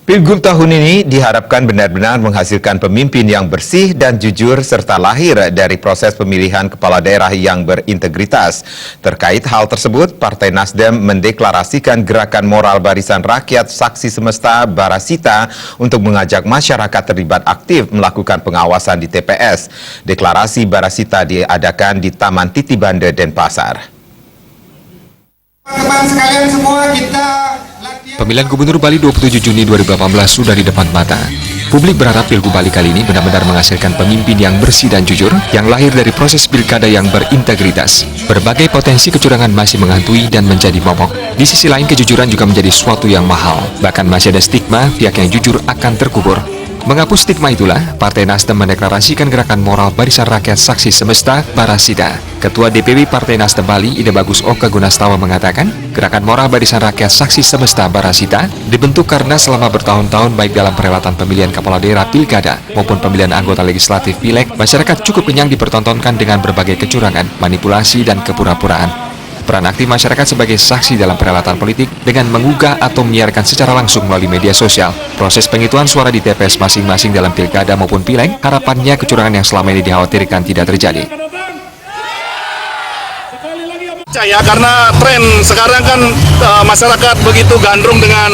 Pilgub tahun ini diharapkan benar-benar menghasilkan pemimpin yang bersih dan jujur serta lahir dari proses pemilihan kepala daerah yang berintegritas. Terkait hal tersebut, Partai Nasdem mendeklarasikan gerakan moral Barisan Rakyat Saksi Semesta Barasita untuk mengajak masyarakat terlibat aktif melakukan pengawasan di TPS. Deklarasi Barasita diadakan di Taman Titibanda, Denpasar. Teman-teman sekalian semua, kita Pemilihan Gubernur Bali 27 Juni 2018 sudah di depan mata. Publik berharap Pilgub Bali kali ini benar-benar menghasilkan pemimpin yang bersih dan jujur, yang lahir dari proses pilkada yang berintegritas. Berbagai potensi kecurangan masih menghantui dan menjadi momok. Di sisi lain, kejujuran juga menjadi suatu yang mahal. Bahkan masih ada stigma pihak yang jujur akan terkubur. Menghapus stigma itulah, Partai Nasdem mendeklarasikan gerakan moral Barisan Rakyat Saksi Semesta Barasita. Ketua DPW Partai Nasdem Bali, Ida Bagus Oka Gunastawa mengatakan, gerakan moral Barisan Rakyat Saksi Semesta Barasita dibentuk karena selama bertahun-tahun baik dalam perhelatan pemilihan kepala daerah pilkada maupun pemilihan anggota legislatif pileg, masyarakat cukup kenyang dipertontonkan dengan berbagai kecurangan, manipulasi, dan kepura-puraan. Peran aktif masyarakat sebagai saksi dalam perhelatan politik dengan menggugah atau menyiarkan secara langsung melalui media sosial proses penghitungan suara di TPS masing-masing dalam pilkada maupun pileg, harapannya kecurangan yang selama ini dikhawatirkan tidak terjadi. Karena tren sekarang kan masyarakat begitu gandrung dengan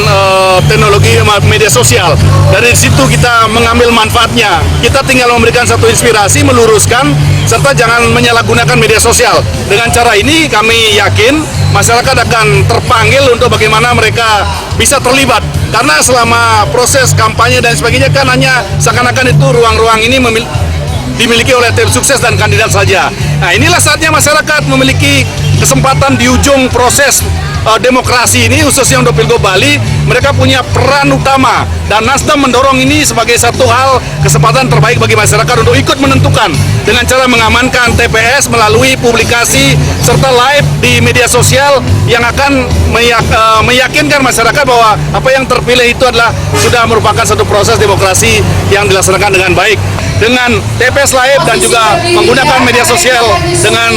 teknologi media sosial. Dari situ kita mengambil manfaatnya. Kita tinggal memberikan satu inspirasi, meluruskan, serta jangan menyalahgunakan media sosial. Dengan cara ini kami yakin masyarakat akan terpanggil untuk bagaimana mereka bisa terlibat. Karena selama proses kampanye dan sebagainya kan hanya seakan-akan itu ruang-ruang ini dimiliki oleh tim sukses dan kandidat saja. Nah, inilah saatnya masyarakat memiliki kesempatan di ujung proses demokrasi ini, khususnya untuk Pilgub Bali, mereka punya peran utama dan Nasdem mendorong ini sebagai satu hal kesempatan terbaik bagi masyarakat untuk ikut menentukan dengan cara mengamankan TPS melalui publikasi serta live di media sosial yang akan meyakinkan masyarakat bahwa apa yang terpilih itu adalah sudah merupakan satu proses demokrasi yang dilaksanakan dengan baik. Dengan TPS live dan juga menggunakan media sosial dengan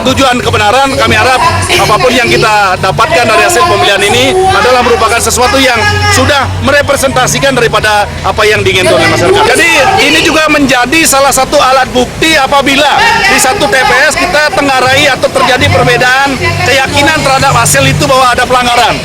tujuan kebenaran, kami harap apapun yang kita dapatkan dari hasil pemilihan ini adalah merupakan sesuatu yang sudah merepresentasikan daripada apa yang diinginkan oleh masyarakat. Jadi ini juga menjadi salah satu alat bukti apabila di satu TPS kita tengarai atau terjadi perbedaan keyakinan terhadap hasil itu bahwa ada pelanggaran.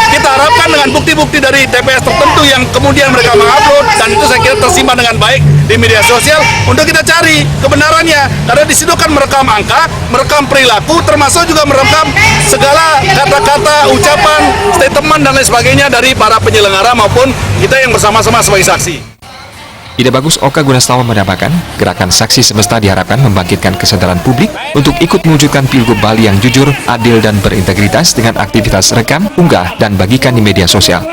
Kita harapkan dengan bukti-bukti dari TPS tertentu yang kemudian mereka mengupload dan itu saya kira tersimpan dengan baik di media sosial untuk kita cari kebenarannya, karena di situ kan merekam angka, merekam perilaku, termasuk juga merekam segala kata-kata, ucapan, statement dan lain sebagainya dari para penyelenggara maupun kita yang bersama-sama sebagai saksi. Ida Bagus Oka Gunastawa menambahkan, gerakan Saksi Semesta diharapkan membangkitkan kesadaran publik untuk ikut mewujudkan Pilgub Bali yang jujur, adil, dan berintegritas dengan aktivitas rekam, unggah, dan bagikan di media sosial.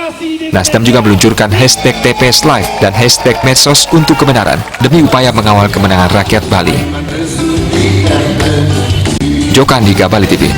Nasdem juga meluncurkan hashtag TPS Live dan hashtag Medsos untuk kebenaran demi upaya mengawal kemenangan rakyat Bali. Jokandika, Bali TV.